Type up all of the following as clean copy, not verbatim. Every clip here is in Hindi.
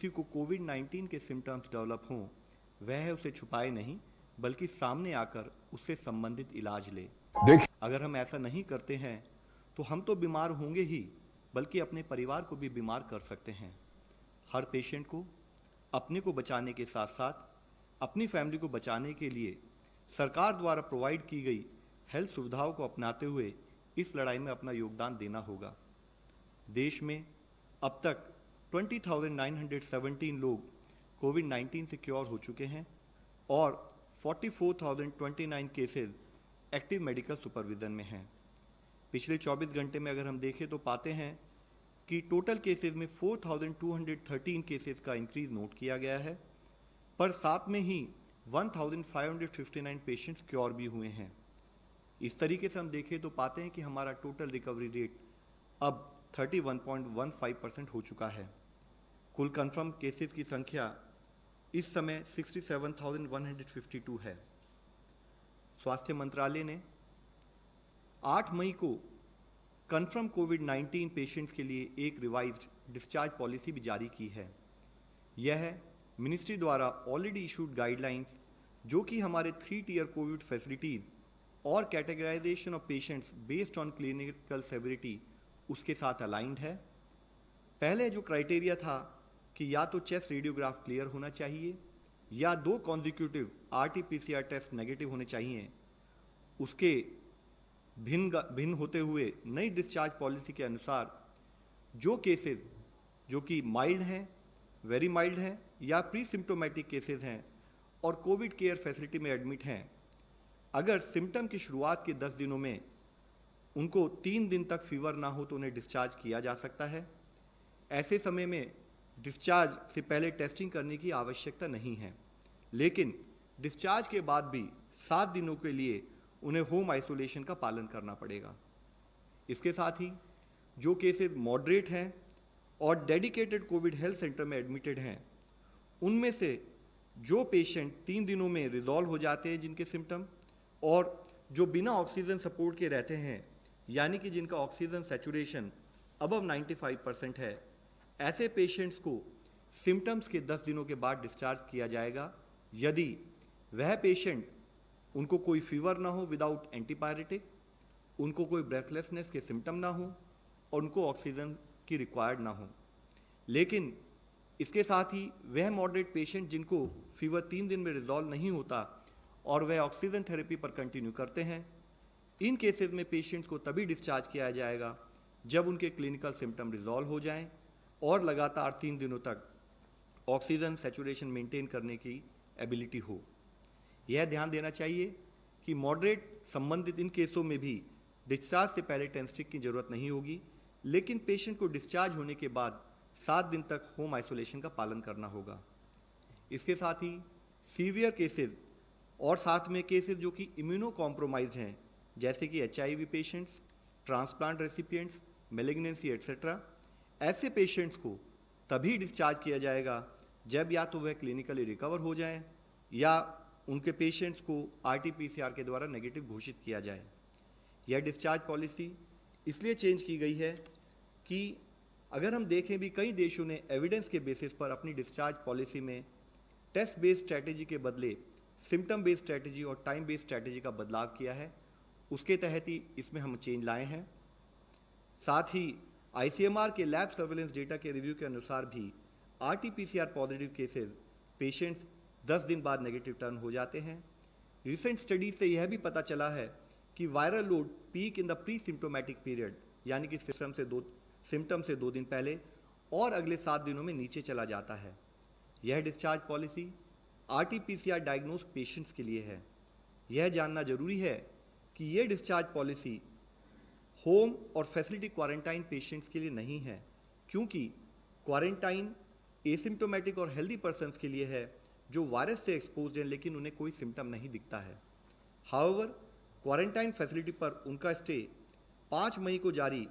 किसी को कोविड-19 के सिम्टम्स डेवलप हों, वह उसे छुपाए नहीं, बल्कि सामने आकर उससे संबंधित इलाज ले। अगर हम ऐसा नहीं करते हैं तो हम तो बीमार होंगे ही, बल्कि अपने परिवार को भी बीमार कर सकते हैं। हर पेशेंट को अपने को बचाने के साथ साथ अपनी फैमिली को बचाने के लिए सरकार द्वारा प्रोवाइड की गई हेल्थ सुविधाओं को अपनाते हुए इस लड़ाई में अपना योगदान देना होगा। देश में अब तक 20,917 लोग कोविड-19 से क्योर हो चुके हैं और 44,029 केसेस एक्टिव मेडिकल सुपरविजन में हैं। पिछले 24 घंटे में अगर हम देखें तो पाते हैं कि टोटल केसेस में 4,213 केसेस का इंक्रीज नोट किया गया है, पर साथ में ही 1,559 पेशेंट्स क्योर भी हुए हैं। इस तरीके से हम देखें तो पाते हैं कि हमारा टोटल रिकवरी रेट अब 31.15% हो चुका है। कुल कंफर्म केसेस की संख्या इस समय 67,152 है। स्वास्थ्य मंत्रालय ने 8 मई को कंफर्म कोविड-19 पेशेंट्स के लिए एक रिवाइज्ड डिस्चार्ज पॉलिसी भी जारी की है। यह मिनिस्ट्री द्वारा ऑलरेडी इशूड गाइडलाइंस, जो कि हमारे 3 टियर कोविड फैसिलिटीज और categorisation of patients based on clinical severity, उसके साथ अलाइंड है। पहले जो क्राइटेरिया था कि या तो चेस्ट रेडियोग्राफ क्लियर होना चाहिए या 2 कॉन्जिक्यूटिव RT-PCR टेस्ट नेगेटिव होने चाहिए, उसके भिन्न होते हुए नई डिस्चार्ज पॉलिसी के अनुसार जो केसेस जो कि माइल्ड हैं, वेरी माइल्ड हैं या प्री सिम्टोमेटिक केसेस हैं और कोविड केयर फैसिलिटी में एडमिट हैं, अगर सिम्टम की शुरुआत के 10 दिनों में उनको 3 दिन तक फीवर ना हो तो उन्हें डिस्चार्ज किया जा सकता है। ऐसे समय में डिस्चार्ज से पहले टेस्टिंग करने की आवश्यकता नहीं है, लेकिन डिस्चार्ज के बाद भी 7 दिनों के लिए उन्हें होम आइसोलेशन का पालन करना पड़ेगा। इसके साथ ही जो केसेस मॉडरेट हैं और डेडिकेटेड कोविड हेल्थ सेंटर में एडमिटेड हैं, उनमें से जो पेशेंट 3 दिनों में रिजॉल्व हो जाते हैं जिनके सिम्टम, और जो बिना ऑक्सीजन सपोर्ट के रहते हैं, यानी कि जिनका ऑक्सीजन सैचुरेशन अबव 95% है, ऐसे पेशेंट्स को सिम्टम्स के 10 दिनों के बाद डिस्चार्ज किया जाएगा यदि वह पेशेंट, उनको कोई फीवर ना हो विदाउट एंटीपायरेटिक, उनको कोई ब्रेथलेसनेस के सिम्टम ना हो और उनको ऑक्सीजन की रिक्वायर्ड ना हो। लेकिन इसके साथ ही वह मॉडरेट पेशेंट जिनको फीवर 3 दिन में रिजॉल्व नहीं होता और वह ऑक्सीजन थेरेपी पर कंटिन्यू करते हैं, इन केसेस में पेशेंट्स को तभी डिस्चार्ज किया जाएगा जब उनके क्लिनिकल सिम्टम रिजॉल्व हो जाएं और लगातार 3 दिनों तक ऑक्सीजन सैचुरेशन मेंटेन करने की एबिलिटी हो। यह ध्यान देना चाहिए कि मॉडरेट संबंधित इन केसों में भी डिस्चार्ज से पहले टेस्टिंग की जरूरत नहीं होगी, लेकिन पेशेंट को डिस्चार्ज होने के बाद 7 दिन तक होम आइसोलेशन का पालन करना होगा। इसके साथ ही सीवियर केसेस और साथ में केसेस जो कि इम्यूनो कॉम्प्रोमाइज्ड हैं, जैसे कि HIV patients, transplant recipients, malignancy etcetera, ऐसे पेशेंट्स को तभी डिस्चार्ज किया जाएगा जब या तो वह क्लिनिकली रिकवर हो जाएं या उनके पेशेंट्स को RT-PCR के द्वारा नेगेटिव घोषित किया जाए। यह डिस्चार्ज पॉलिसी इसलिए चेंज की गई है कि अगर हम देखें भी कई देशों ने एविडेंस के बेसिस पर अपनी डिस्चार्ज पॉलिसी में टेस्ट बेस्ड स्ट्रैटेजी के बदले सिम्टम बेस्ड स्ट्रैटेजी और टाइम बेस्ड स्ट्रैटेजी का बदलाव किया है। उसके तहत ही इसमें हम चेंज लाए हैं। साथ ही ICMR के लैब सर्वेलेंस डेटा के रिव्यू के अनुसार भी RT-PCR पॉजिटिव केसेस पेशेंट्स 10 दिन बाद नेगेटिव टर्न हो जाते हैं। रिसेंट स्टडी से यह भी पता चला है कि viral load peak in the pre symptomatic period, यानी कि सिम्टम से 2 दिन पहले और अगले 7 दिनों में नीचे चला जाता है। यह discharge policy RT-PCR diagnose patients के लिए है। यह जानना जरूरी है कि यह डिस्चार्ज पॉलिसी होम और फैसिलिटी क्वारंटाइन पेशेंट्स के लिए नहीं है, क्योंकि क्वारंटाइन एसिम्टोमेटिक और हेल्दी पर्सन्स के लिए है जो वायरस से एक्सपोज हैं लेकिन उन्हें कोई सिम्टम नहीं दिखता है। हाउएवर, क्वारंटाइन फैसिलिटी पर उनका स्टे 5 मई को जारी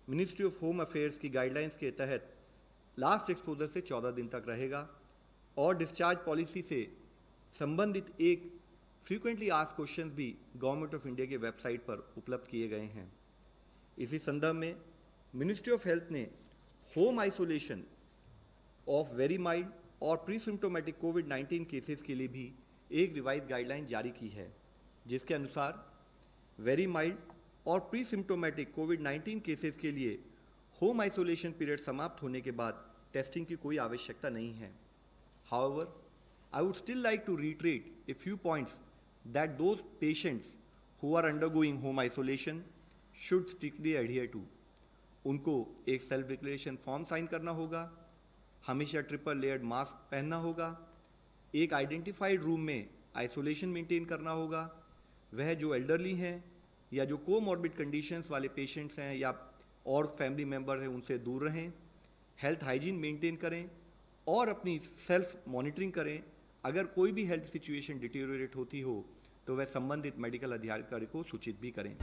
मिनिस्ट्री ऑफ होम अफेयर्स की गाइडलाइंस के तहत लास्ट एक्सपोजर से 14 दिन तक रहेगा और डिस्चार्ज पॉलिसी से संबंधित एक फ्रीक्वेंटली आस्क्ड क्वेश्चन भी गवर्नमेंट ऑफ इंडिया के वेबसाइट पर उपलब्ध किए गए हैं। इसी संदर्भ में मिनिस्ट्री ऑफ हेल्थ ने home isolation of very mild और प्री सिम्टोमेटिक कोविड-19 केसेस के लिए भी एक रिवाइज गाइडलाइन जारी की है, जिसके अनुसार वेरी माइल्ड और प्री सिम्टोमेटिक कोविड-19 केसेस के लिए होम आइसोलेशन पीरियड समाप्त होने के बाद टेस्टिंग की कोई आवश्यकता नहीं है। However, I would still like to reiterate a few points that those patients who are undergoing home isolation should strictly adhere to. उनको एक सेल्फ डिक्लेरेशन फॉर्म साइन करना होगा, हमेशा ट्रिपल लेयर्ड मास्क पहनना होगा, एक आइडेंटिफाइड रूम में आइसोलेशन मेंटेन करना होगा। वह जो एल्डरली हैं या जो कोमॉर्बिड कंडीशंस वाले पेशेंट्स हैं या और फैमिली मेम्बर हैं उनसे दूर रहें, हेल्थ हाइजीन मेंटेन करें और अपनी सेल्फ मॉनिटरिंग करें। अगर कोई भी हेल्थ सिचुएशन डिटेरियोरेट होती हो तो वह संबंधित मेडिकल अधिकारी को सूचित भी करें।